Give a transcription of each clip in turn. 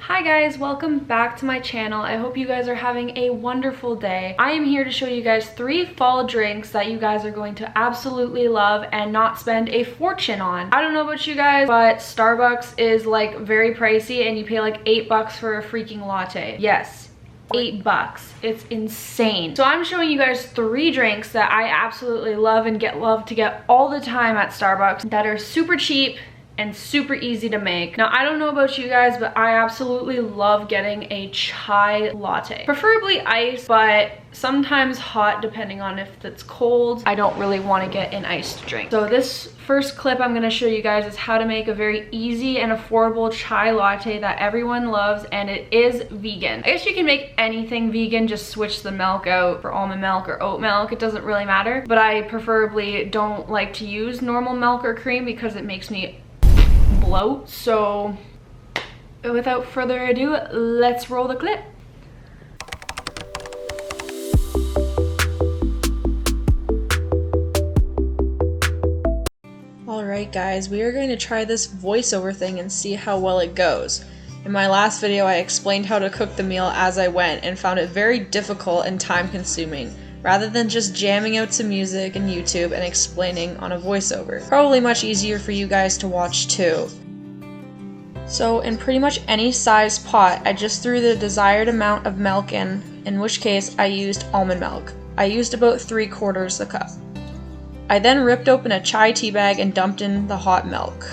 Hi guys, welcome back to my channel. I hope you guys are having a wonderful day. I am here to show you guys 3 fall drinks that you guys are going to absolutely love and not spend a fortune on. I don't know about you guys, but Starbucks is like very pricey and you pay like $8 for a freaking latte. Yes. $8. It's insane. So I'm showing you guys 3 drinks that I absolutely love and love to get all the time at Starbucks that are super cheap and super easy to make. Now, I don't know about you guys, but I absolutely love getting a chai latte. Preferably iced, but sometimes hot depending on if it's cold. I don't really want to get an iced drink. So this first clip I'm going to show you guys is how to make a very easy and affordable chai latte that everyone loves, and it is vegan. I guess you can make anything vegan, just switch the milk out for almond milk or oat milk. It doesn't really matter, but I preferably don't like to use normal milk or cream because it makes me bloat. So without further ado, let's roll the clip. Alright guys, we are going to try this voiceover thing and see how well it goes. In my last video I explained how to cook the meal as I went and found it very difficult and time consuming, rather than just jamming out to music and YouTube and explaining on a voiceover. Probably much easier for you guys to watch too. So in pretty much any size pot, I just threw the desired amount of milk in which case I used almond milk. I used about 3/4 the cup. I then ripped open a chai tea bag and dumped in the hot milk.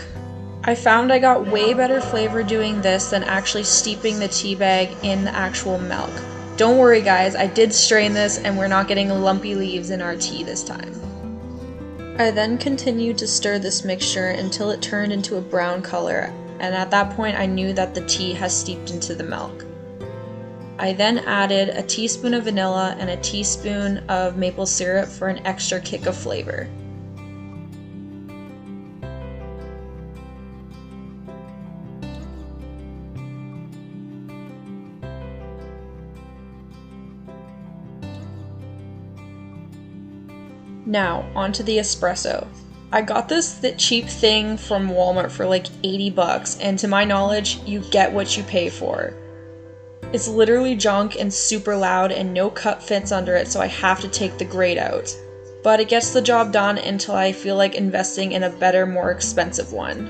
I found I got way better flavor doing this than actually steeping the tea bag in the actual milk. Don't worry guys, I did strain this and we're not getting lumpy leaves in our tea this time. I then continued to stir this mixture until it turned into a brown color, and at that point I knew that the tea has steeped into the milk. I then added a teaspoon of vanilla and a teaspoon of maple syrup for an extra kick of flavor. Now, onto the espresso. I got this cheap thing from Walmart for like $80, and to my knowledge, you get what you pay for. It's literally junk and super loud and no cup fits under it, so I have to take the grate out. But it gets the job done until I feel like investing in a better, more expensive one.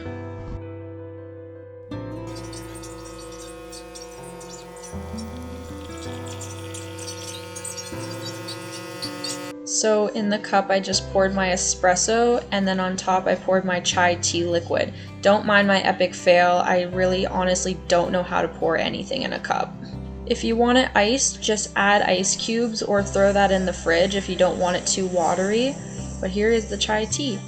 So in the cup I just poured my espresso, and then on top I poured my chai tea liquid. Don't mind my epic fail, I really honestly don't know how to pour anything in a cup. If you want it iced, just add ice cubes or throw that in the fridge if you don't want it too watery. But here is the chai tea.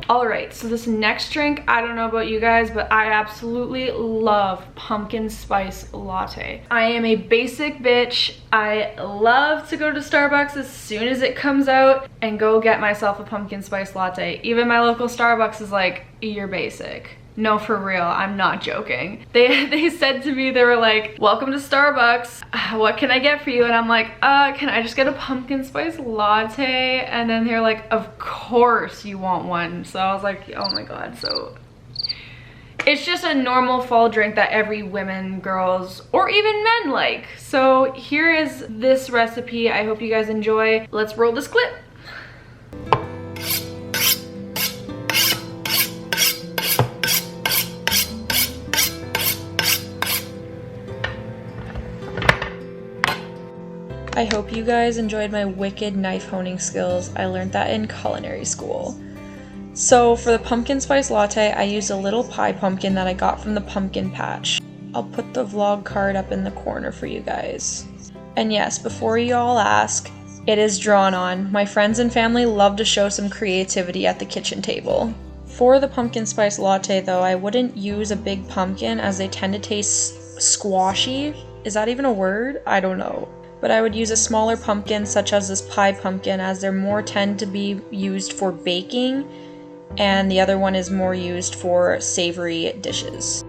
Alright, so this next drink, I don't know about you guys, but I absolutely love pumpkin spice latte. I am a basic bitch. I love to go to Starbucks as soon as it comes out and go get myself a pumpkin spice latte. Even my local Starbucks is like, you're basic. No, for real, I'm not joking. They said to me, they were like, welcome to Starbucks, what can I get for you? And I'm like, can I just get a pumpkin spice latte? And then they're like, of course you want one. So I was like, oh my god. So it's just a normal fall drink that every women, girls, or even men like. So here is this recipe. I hope you guys enjoy. Let's roll this clip. I hope you guys enjoyed my wicked knife honing skills. I learned that in culinary school. So for the pumpkin spice latte, I used a little pie pumpkin that I got from the pumpkin patch. I'll put the vlog card up in the corner for you guys. And yes, before you all ask, it is drawn on. My friends and family love to show some creativity at the kitchen table. For the pumpkin spice latte though, I wouldn't use a big pumpkin as they tend to taste squashy. Is that even a word? I don't know. But I would use a smaller pumpkin such as this pie pumpkin, as they're more tend to be used for baking and the other one is more used for savory dishes.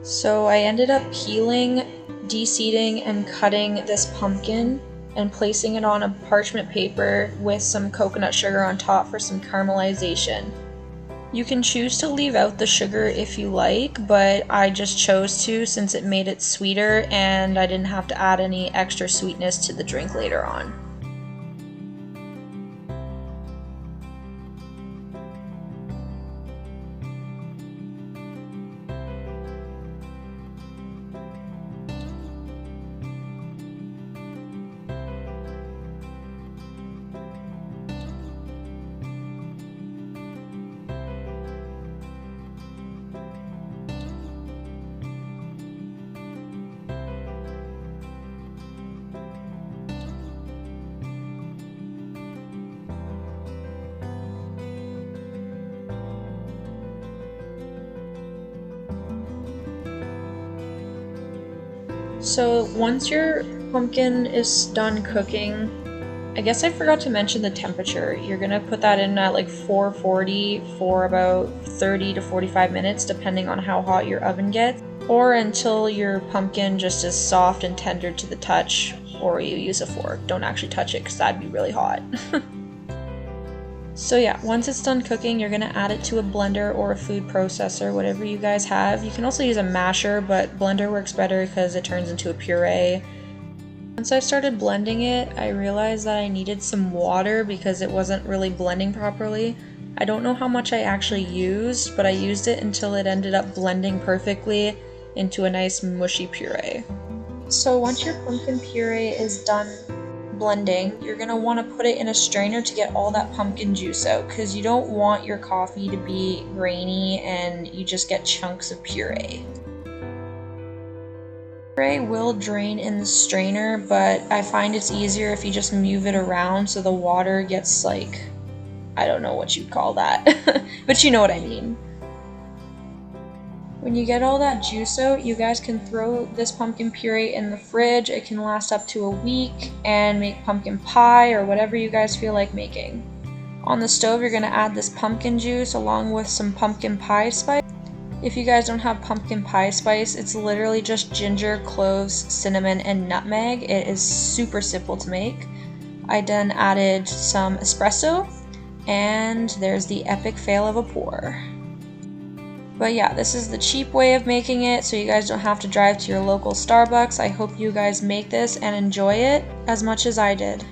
So I ended up peeling, de-seeding, and cutting this pumpkin and placing it on a parchment paper with some coconut sugar on top for some caramelization. You can choose to leave out the sugar if you like, but I just chose to since it made it sweeter and I didn't have to add any extra sweetness to the drink later on. So once your pumpkin is done cooking, I guess I forgot to mention the temperature. You're gonna put that in at like 440 for about 30 to 45 minutes, depending on how hot your oven gets, or until your pumpkin just is soft and tender to the touch, or you use a fork. Don't actually touch it because that'd be really hot. So yeah, once it's done cooking, you're gonna add it to a blender or a food processor, whatever you guys have. You can also use a masher, but blender works better because it turns into a puree. Once I started blending it, I realized that I needed some water because it wasn't really blending properly. I don't know how much I actually used, but I used it until it ended up blending perfectly into a nice mushy puree. So once your pumpkin puree is done blending, you're going to want to put it in a strainer to get all that pumpkin juice out, because you don't want your coffee to be grainy and you just get chunks of puree. Puree will drain in the strainer, but I find it's easier if you just move it around so the water gets like, I don't know what you'd call that, but you know what I mean. When you get all that juice out, you guys can throw this pumpkin puree in the fridge. It can last up to a week and make pumpkin pie or whatever you guys feel like making. On the stove, you're going to add this pumpkin juice along with some pumpkin pie spice. If you guys don't have pumpkin pie spice, it's literally just ginger, cloves, cinnamon, and nutmeg. It is super simple to make. I then added some espresso, and there's the epic fail of a pour. But yeah, this is the cheap way of making it, so you guys don't have to drive to your local Starbucks. I hope you guys make this and enjoy it as much as I did.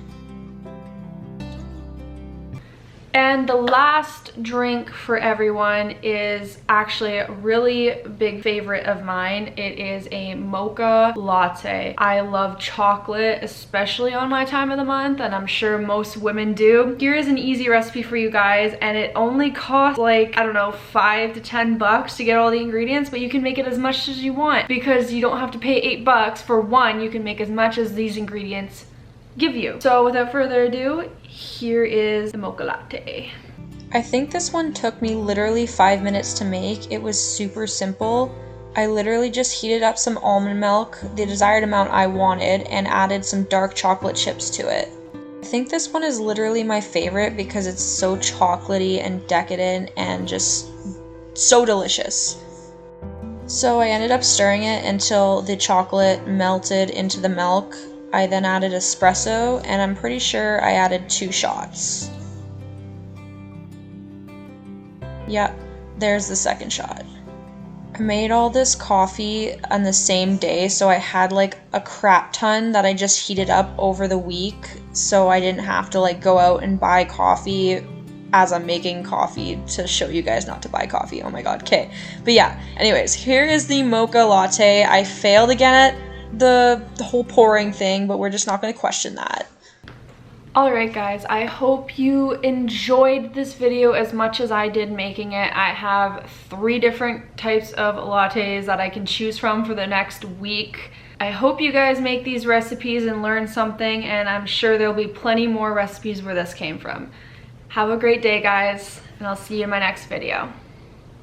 And the last drink for everyone is actually a really big favorite of mine. It is a mocha latte. I love chocolate, especially on my time of the month, and I'm sure most women do. Here is an easy recipe for you guys, and it only costs like, I don't know, 5 to 10 bucks to get all the ingredients, but you can make it as much as you want because you don't have to pay 8 bucks for one. You can make as much as these ingredients give you. So without further ado, here is the mocha latte. I think this one took me literally 5 minutes to make. It was super simple. I literally just heated up some almond milk, the desired amount I wanted, and added some dark chocolate chips to it. I think this one is literally my favorite because it's so chocolatey and decadent and just so delicious. So I ended up stirring it until the chocolate melted into the milk. I then added espresso, and I'm pretty sure I added 2 shots. Yep, there's the second shot. I made all this coffee on the same day, so I had like a crap ton that I just heated up over the week, so I didn't have to like go out and buy coffee as I'm making coffee to show you guys not to buy coffee. Oh my god, okay. But yeah, anyways, here is the mocha latte. I failed again at the whole pouring thing, but we're just not going to question that. Alright guys, I hope you enjoyed this video as much as I did making it. I have 3 different types of lattes that I can choose from for the next week. I hope you guys make these recipes and learn something, and I'm sure there'll be plenty more recipes where this came from. Have a great day guys, and I'll see you in my next video.